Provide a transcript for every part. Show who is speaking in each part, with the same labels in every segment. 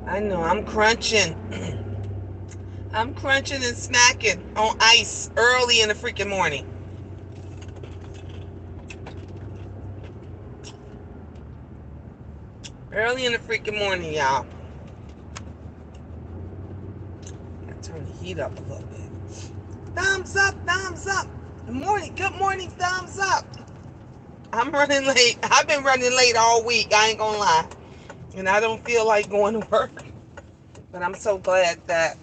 Speaker 1: I know I'm crunching. I'm crunching and smacking on ice early in the freaking morning. Early in the freaking morning, y'all. Gotta turn the heat up a little bit. Thumbs up, thumbs up. Good morning, thumbs up. I'm running late. I've been running late all week. I ain't gonna lie. And I don't feel like going to work. But I'm so glad that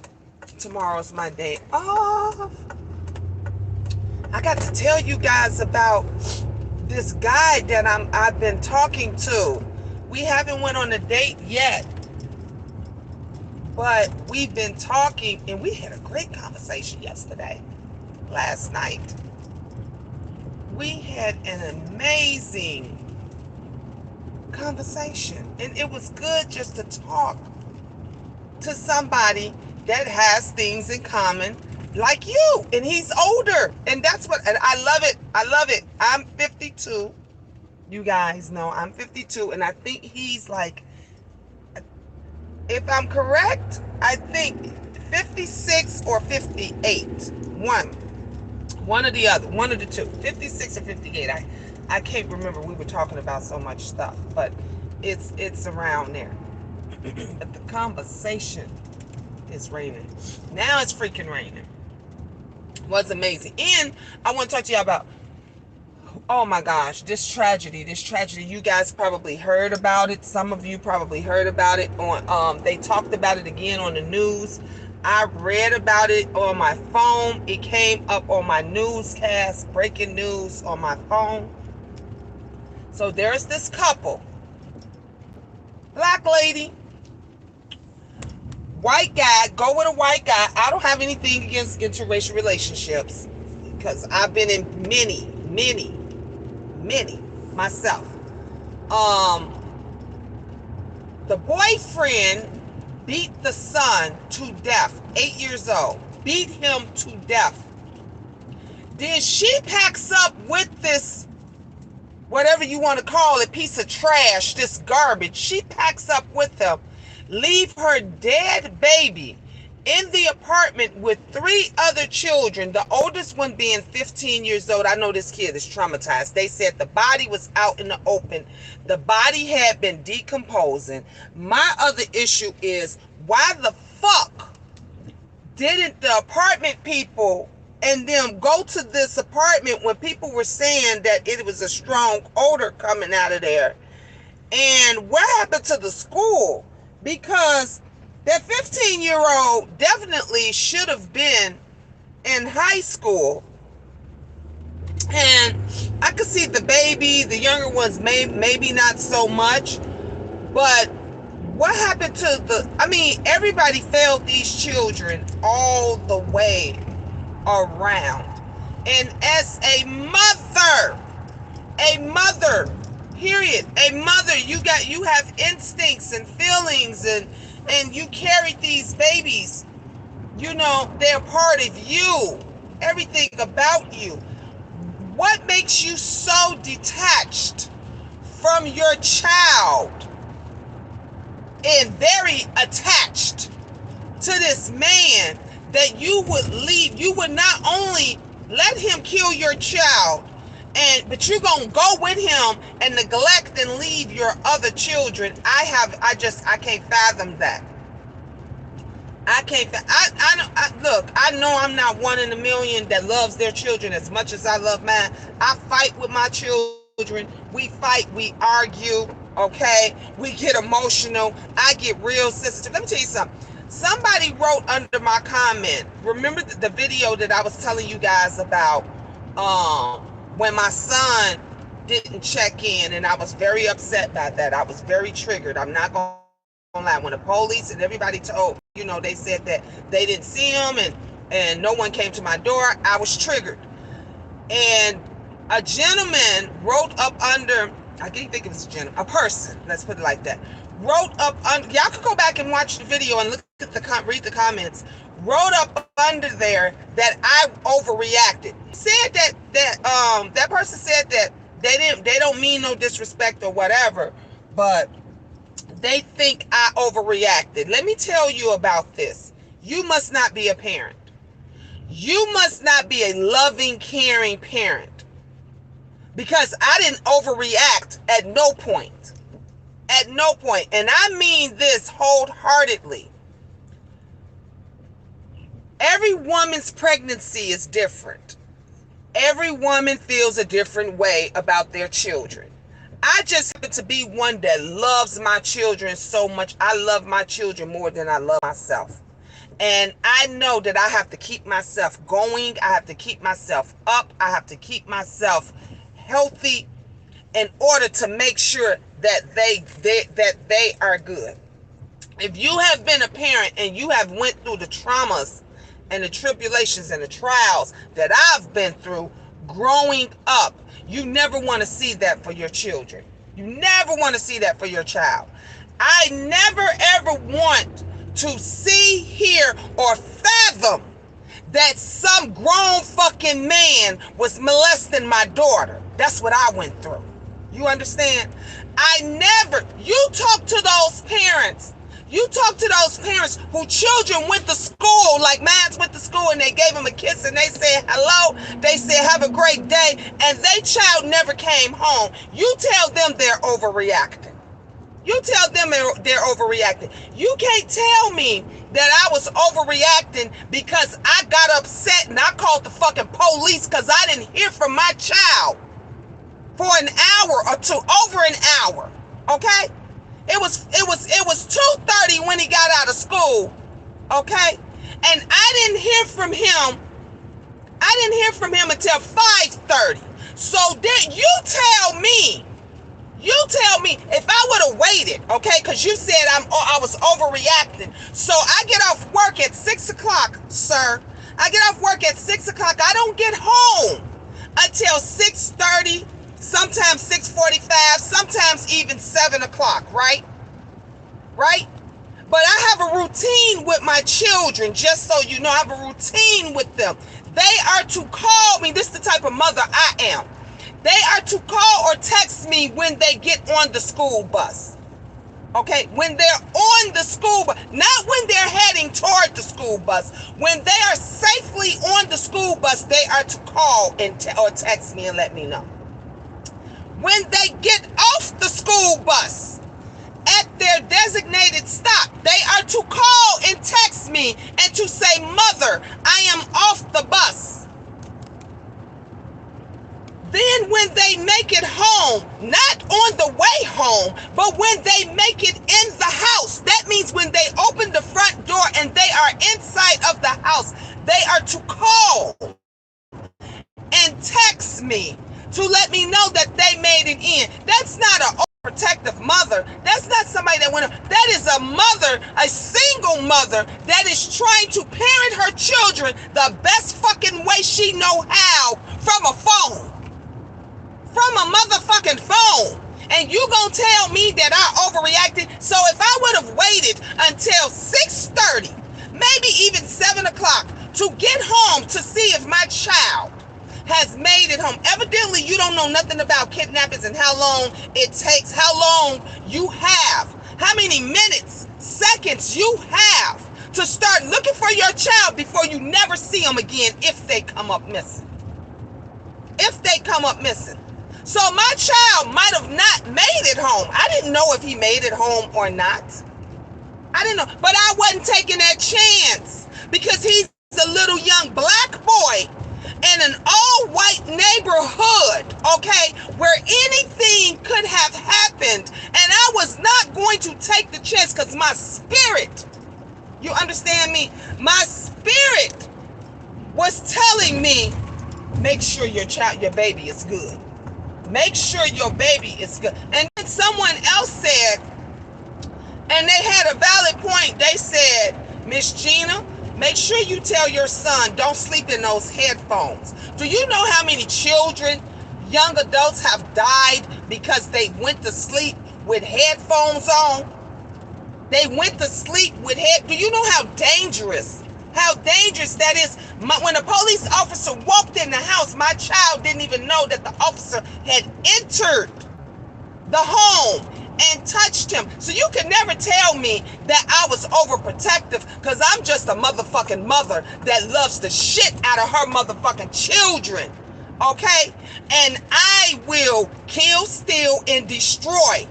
Speaker 1: tomorrow's my day off. I got to tell you guys about this guy that I've been talking to. We haven't went on a date yet, but we've been talking, and we had a great conversation last night. We had an amazing conversation, and it was good just to talk to somebody that has things in common like you. And he's older, and and I love it. I love it. I'm 52. You guys know I'm 52, and I think he's like, if I'm correct, I think 56 or 58. One or the other, one of the two, 56 or 58. I can't remember. We were talking about so much stuff, but it's around there. But the conversation is raining. Now it's freaking raining. It was amazing. And I want to talk to y'all about, oh my gosh, this tragedy. You guys probably heard about it. Some of you probably heard about it on they talked about it again on the news. I read about it on my phone. It came up on my newscast, breaking news on my phone. So there's this couple, black lady, white guy, go with a white guy. I don't have anything against interracial relationships because I've been in many myself. The boyfriend beat the son to death, 8 years old, beat him to death. Then she packs up with this, whatever you want to call it, piece of trash, this garbage. She packs up with him, leave her dead baby in the apartment with 3 other children, the oldest one being 15 years old. I know this kid is traumatized. They said the body was out in the open. The body had been decomposing. My other issue is, why the fuck didn't the apartment people and them go to this apartment when people were saying that it was a strong odor coming out of there? And what happened to the school? Because that 15-year-old definitely should have been in high school. And I could see the baby, the younger ones maybe not so much. But what happened to everybody failed these children all the way around. And as a mother, period, a mother, you have instincts and feelings, and you carry these babies. They're part of you, everything about you. What makes you so detached from your child and very attached to this man that you would not only let him kill your child, but you're gonna go with him and neglect and leave your other children? I can't fathom that. Look, I know I'm not one in a million that loves their children as much as I love mine. I fight with my children. We fight, we argue, okay? We get emotional. I get real sensitive. Let me tell you something. Somebody wrote under my comment, remember the video that I was telling you guys about, when my son didn't check in, and I was very upset by that. I was very triggered. I'm not going to lie. When the police and everybody told, they said that they didn't see him, and no one came to my door, I was triggered. And a gentleman wrote up under, I can't think it was a person, let's put it like that, wrote up under, y'all could go back and watch the video and read the comments, wrote up under there that I overreacted. Said that person said that they don't mean no disrespect or whatever, but They think I overreacted. Let me tell you about this. You must not be a parent. You must not be a loving, caring parent, because I didn't overreact at no point. At no point. And I mean this wholeheartedly. Every woman's pregnancy is different. Every woman feels a different way about their children. I just happen to be one that loves my children so much. I love my children more than I love myself. And I know that I have to keep myself going. I have to keep myself up. I have to keep myself healthy in order to make sure that they are good. If you have been a parent and you have went through the traumas and the tribulations and the trials that I've been through growing up, you never want to see that for your children. You never want to see that for your child. I never ever want to see, hear, or fathom that some grown fucking man was molesting my daughter. That's what I went through. You understand? You talk to those parents. You talk to those parents whose children went to school, like mine went to school, and they gave them a kiss and they said hello. They said have a great day, and their child never came home. You tell them they're overreacting. You tell them they're overreacting. You can't tell me that I was overreacting because I got upset and I called the fucking police because I didn't hear from my child for an hour or two, over an hour. Okay? It was 2:30 when he got out of school. Okay? And I didn't hear from him. I didn't hear from him until 5:30. So then you tell me if I would have waited, okay, because you said I was overreacting. So I get off work at 6 o'clock, sir. I get off work at 6 o'clock. I don't get home until 6:30, sometimes 6:45, sometimes even 7 o'clock, right? Right? But I have a routine with my children, just so you know. I have a routine with them. They are to call me. This is the type of mother I am. They are to call or text me when they get on the school bus. Okay? When they're on the school bus. Not when they're heading toward the school bus. When they are safely on the school bus, they are to call or text me and let me know. When they get off the school bus at their designated stop, they are to call and text me and to say, "Mother, I am off the bus." Then when they make it home, not on the way home, but when they make it in the house, that means when they open the front door and they are inside of the house, they are to call and text me to let me know that they made it in. That's not an overprotective mother. That's not somebody that went up. That is a mother, a single mother that is trying to parent her children the best fucking way she know how from a phone. From a motherfucking phone. And you gonna tell me that I overreacted? So if I would have waited until 6:30, maybe even 7 o'clock to get home to see if my child has made it home. Evidently, you don't know nothing about kidnappings and how long it takes, how long you have, how many minutes, seconds you have to start looking for your child before you never see them again if they come up missing. If they come up missing. So my child might have not made it home. I didn't know if he made it home or not. I didn't know. But I wasn't taking that chance because he's a little young black boy in an all-white neighborhood, okay, where anything could have happened. And I was not going to take the chance because my spirit, you understand me? My spirit was telling me, make sure your baby is good. Make sure your baby is good. And then someone else said, and they had a valid point, they said, Miss Gina, make sure you tell your son don't sleep in those headphones. Do you know how many children, young adults have died because they went to sleep with headphones on? They went to sleep with do you know how dangerous that is? When a police officer walked in the house, my child didn't even know that the officer had entered the home and touched him. So you can never tell me that I was overprotective, because I'm just a motherfucking mother that loves the shit out of her motherfucking children. Okay? And I will kill, steal, and destroy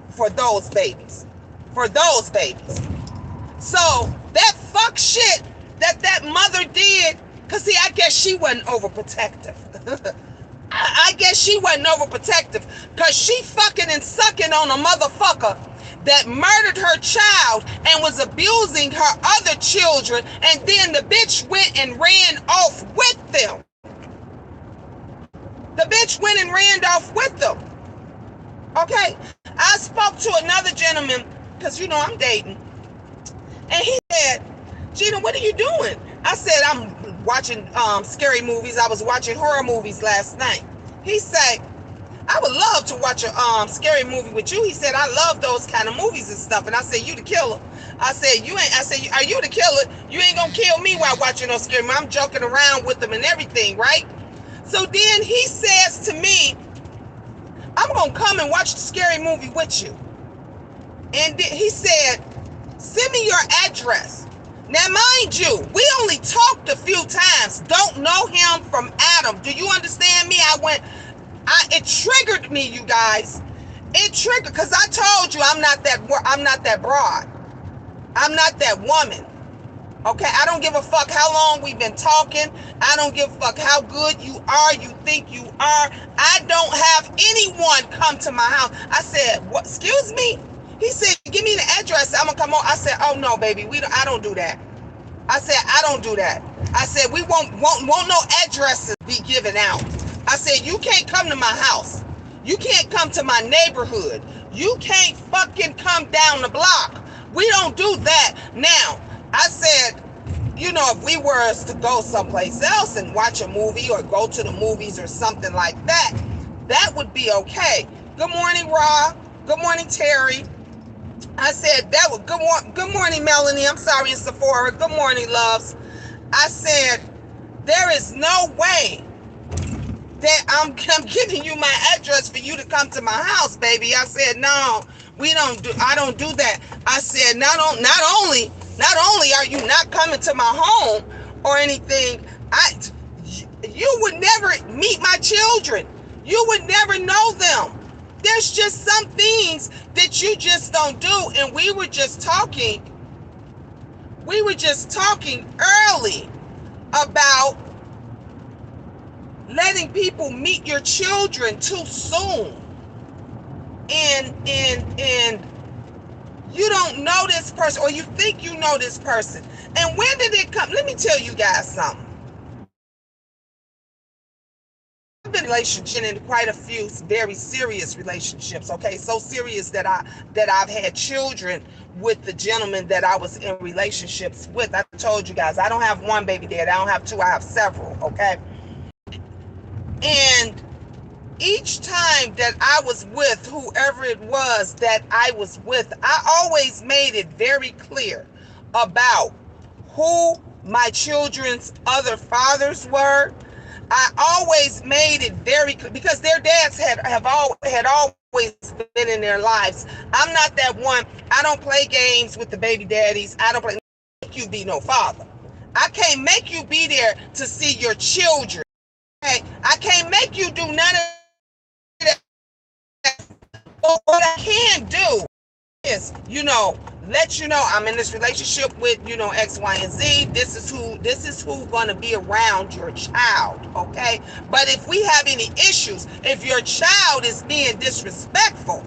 Speaker 1: for those babies. For those babies. So that fuck shit that mother did, because see, I guess she wasn't overprotective. I guess she wasn't overprotective, because she fucking and sucking on a motherfucker that murdered her child and was abusing her other children, and then the bitch went and ran off with them. The bitch went and ran off with them. Okay? I spoke to another gentleman, because you know I'm dating, and he said, Gina, what are you doing? I said, I'm watching scary movies. I was watching horror movies last night. He said, I would love to watch a scary movie with you. He said, I love those kind of movies and stuff. And I said, you the killer. I said, you ain't. I said, are you the killer? You ain't gonna kill me while watching those scary movies. I'm joking around with them and everything, right? So then he says to me, I'm gonna come and watch the scary movie with you. And he said, send me your address. Now, mind you, we only talked a few times. Don't know him from Adam. Do you understand me? It triggered me, you guys. It triggered, because I told you I'm not that broad. I'm not that woman. Okay, I don't give a fuck how long we've been talking. I don't give a fuck how good you are, you think you are. I don't have anyone come to my house. I said, what? Excuse me? He said, give me the address. I'm going to come on. I said, oh, no, baby. I don't do that. I said, I don't do that. I said, we won't no addresses be given out. I said, you can't come to my house. You can't come to my neighborhood. You can't fucking come down the block. We don't do that. Now, I said, you know, if we were to go someplace else and watch a movie or go to the movies or something like that, that would be okay. Good morning, Ra. Good morning, Terry. I said, that was good morning, Melanie. I'm sorry, it's Sephora. Good morning, loves. I said, there is no way that I'm giving you my address for you to come to my house, baby. I said, no, I don't do that. I said, not only are you not coming to my home or anything, you would never meet my children. You would never know them. There's just some things that you just don't do. And we were just talking early about letting people meet your children too soon. And you don't know this person, or you think you know this person. And when did it come? Let me tell you guys something. I've been in relationship in quite a few very serious relationships, okay? So serious that I've had children with the gentleman that I was in relationships with. I told you guys, I don't have one baby dad. I don't have two. I have several, okay? And each time that I was with whoever it was that I was with, I always made it very clear about who my children's other fathers were. I always made it very clear, because their dads had always been in their lives. I'm not that one. I don't play games with the baby daddies. I don't make you be no father. I can't make you be there to see your children. Okay? I can't make you do none of that. But what I can do is, let you know I'm in this relationship with, X, Y, and Z. This is who gonna be around your child, okay? But if we have any issues, if your child is being disrespectful,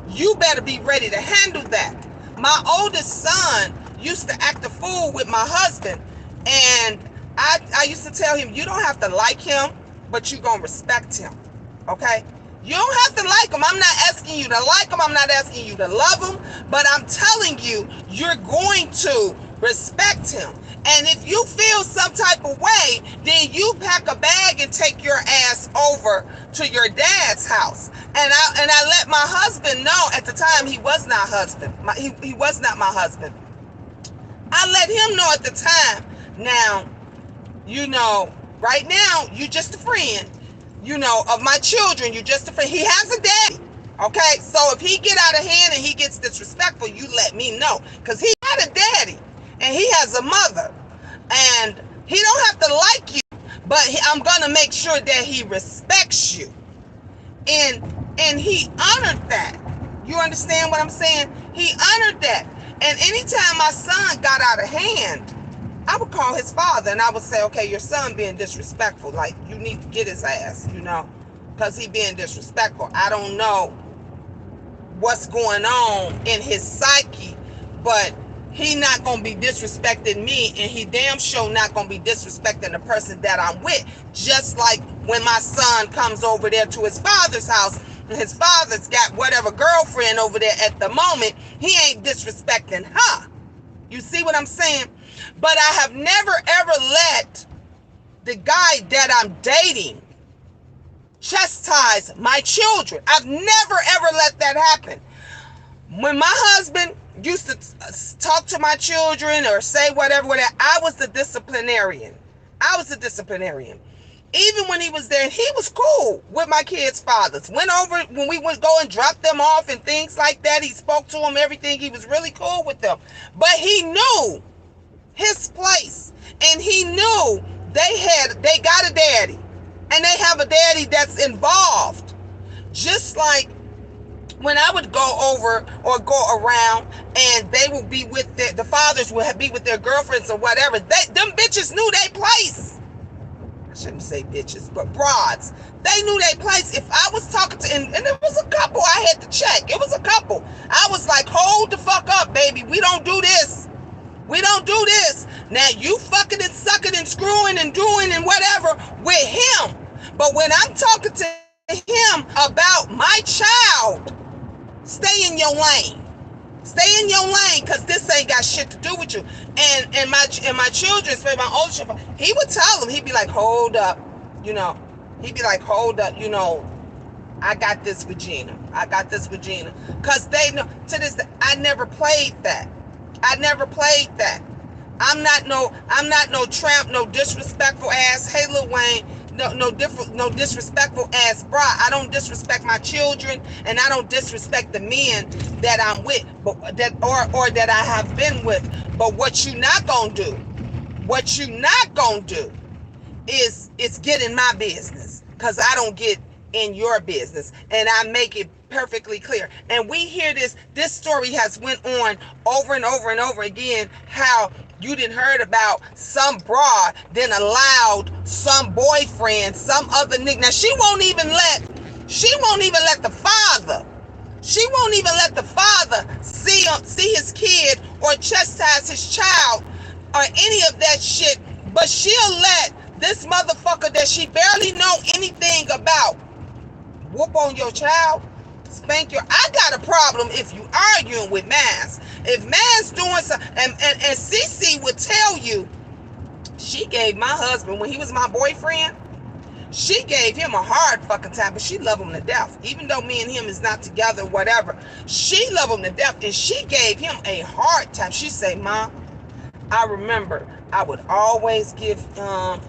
Speaker 1: you better be ready to handle that. My oldest son used to act a fool with my husband, and I used to tell him, you don't have to like him, but you're gonna respect him, okay? You don't have to like him. I'm not asking you to like him. I'm not asking you to love him. But I'm telling you, you're going to respect him. And if you feel some type of way, then you pack a bag and take your ass over to your dad's house. And I let my husband know. At the time, he was not husband. He was not my husband. I let him know at the time. Now, right now, you're just a friend. Of my children, you're just a friend. He has a daddy. Okay, so if he get out of hand and he gets disrespectful, you let me know, because he got a daddy and he has a mother, and he don't have to like you, but I'm gonna make sure that he respects you, and he honored that. You understand what I'm saying? He honored that. And anytime my son got out of hand, I would call his father and I would say, okay, your son being disrespectful, like, you need to get his ass, because he being disrespectful. I don't know what's going on in his psyche, but he not gonna be disrespecting me, and he damn sure not gonna be disrespecting the person that I'm with. Just like when my son comes over there to his father's house, and his father's got whatever girlfriend over there at the moment, he ain't disrespecting her. You see what I'm saying? But I have never ever let the guy that I'm dating chastise my children. I've never ever let that happen. When my husband used to talk to my children or say whatever, I was the disciplinarian. Even when he was there, he was cool with my kids' fathers. Went over when we would go and drop them off and things like that. He spoke to them, everything. He was really cool with them. But he knew his place, and he knew they got a daddy, and they have a daddy that's involved. Just like when I would go over or go around, and they would be with the fathers would be with their girlfriends or whatever. Them bitches knew their place. I shouldn't say bitches, but broads. They knew their place. If I was talking to, and there was a couple I had to check. It was a couple. I was like, hold the fuck up, baby. We don't do this. We don't do this. Now you fucking and sucking and screwing and doing and whatever with him. But when I'm talking to him about my child, stay in your lane. Stay in your lane, because this ain't got shit to do with you. And my children, especially my oldest child, he would tell them, he'd be like, hold up, he'd be like, hold up, I got this with Gina. Because they know, to this day, I never played that. I'm not no tramp, no disrespectful ass. Hey, Lil Wayne, no disrespectful ass bra. I don't disrespect my children, and I don't disrespect the men that I'm with, but that or that I have been with. But what you not gonna do is get in my business, because I don't get in your business, and I make it perfectly clear. And we hear this story has went on over and over and over again, how you didn't heard about some broad then allowed some boyfriend, some other nigga. Now she won't even let the father see his kid or chastise his child or any of that shit, but she'll let this motherfucker that she barely know anything about whoop on your child, spank your. I got a problem if you arguing with Maz. If Maz doing something, and Cece would tell you, she gave my husband, when he was my boyfriend, she gave him a hard fucking time, but she loved him to death. Even though me and him is not together, whatever, she loved him to death, and she gave him a hard time. She say, Mom, I remember I would always give my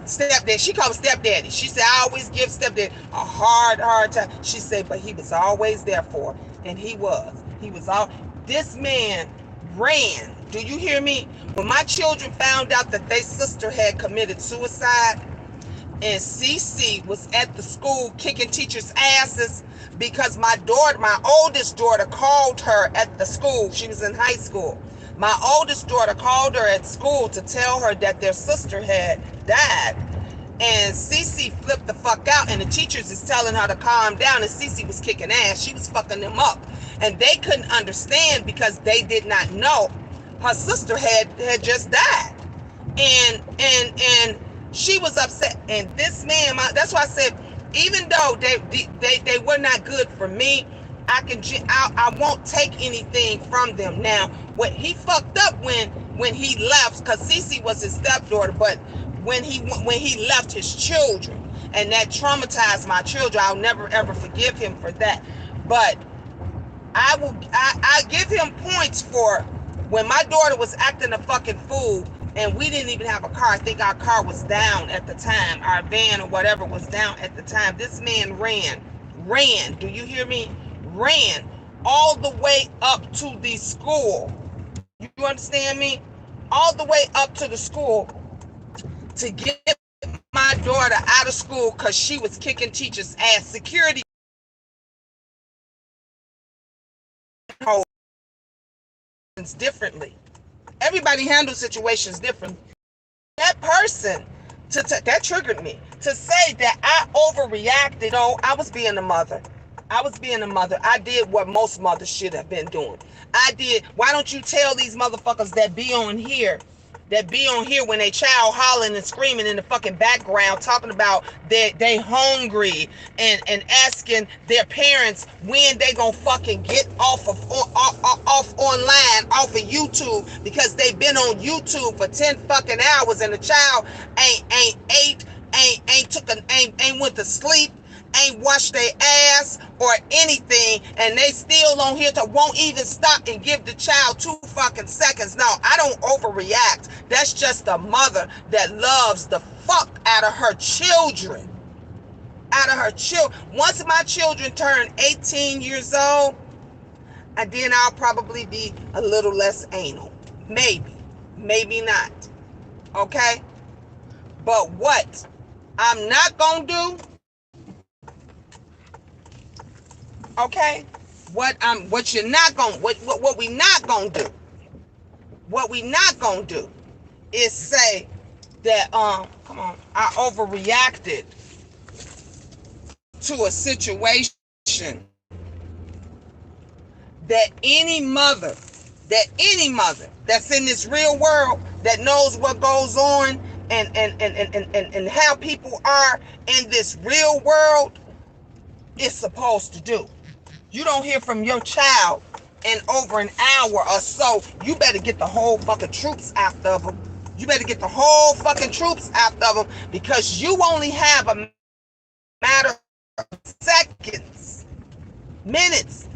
Speaker 1: stepdad, she called him stepdaddy. She said, I always give stepdad a hard time. She said, but he was always there for her. And he was all, this man ran. Do you hear me? When my children found out that their sister had committed suicide, and Cece was at the school kicking teachers' asses because my oldest daughter called her at the school. She was in high school. My oldest daughter called her at school to tell her that their sister had died. And Cece flipped the fuck out, and the teachers is telling her to calm down, and Cece was kicking ass. She was fucking them up. And they couldn't understand because they did not know her sister had just died. And she was upset. And this man, that's why I said, even though they were not good for me, I won't take anything from them. Now, what he fucked up when he left, because Cece was his stepdaughter, but when he left his children, and that traumatized my children, I'll never ever forgive him for that. But I give him points for when my daughter was acting a fucking fool, and we didn't even have a car. I think our car was down at the time, our van or whatever was down at the time. This man ran ran, do you hear me? Ran all the way up to the school. You understand me? All the way up to the school to get my daughter out of school because she was kicking teachers' ass. Security handles differently. Everybody handles situations differently. That person, that triggered me. To say that I overreacted, oh, I was being a mother. I was being a mother. I did what most mothers should have been doing. I did. Why don't you tell these motherfuckers that be on here when they child hollering and screaming in the fucking background, talking about they hungry and asking their parents when they gonna fucking get off online, off of YouTube, because they've been on YouTube for 10 fucking hours and the child ain't ate, ain't went to sleep, ain't washed their ass or anything, and they still on here to won't even stop and give the child 2 fucking seconds. No, I don't overreact. That's just a mother that loves the fuck out of her children. Once my children turn 18 years old, and then I'll probably be a little less anal. Maybe not. Okay? But what I'm not gonna do, okay? What we not gonna do is say that I overreacted to a situation that any mother that's in this real world, that knows what goes on and how people are in this real world, is supposed to do. You don't hear from your child in over an hour or so. You better get the whole fucking troops after them. Because you only have a matter of seconds, minutes.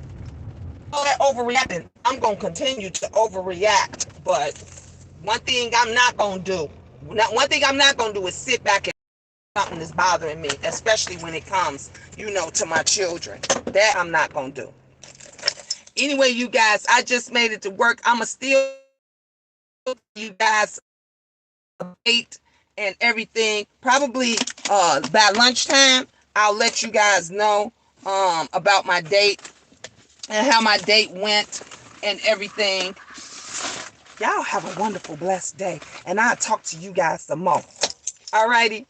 Speaker 1: All that overreacting, I'm going to continue to overreact. But one thing I'm not going to do is sit back and something is bothering me, especially when it comes, to my children. That I'm not going to do. Anyway, you guys, I just made it to work. I'm going to still you guys date and everything. Probably by lunchtime, I'll let you guys know about my date and how my date went and everything. Y'all have a wonderful, blessed day, and I'll talk to you guys some more. Alrighty.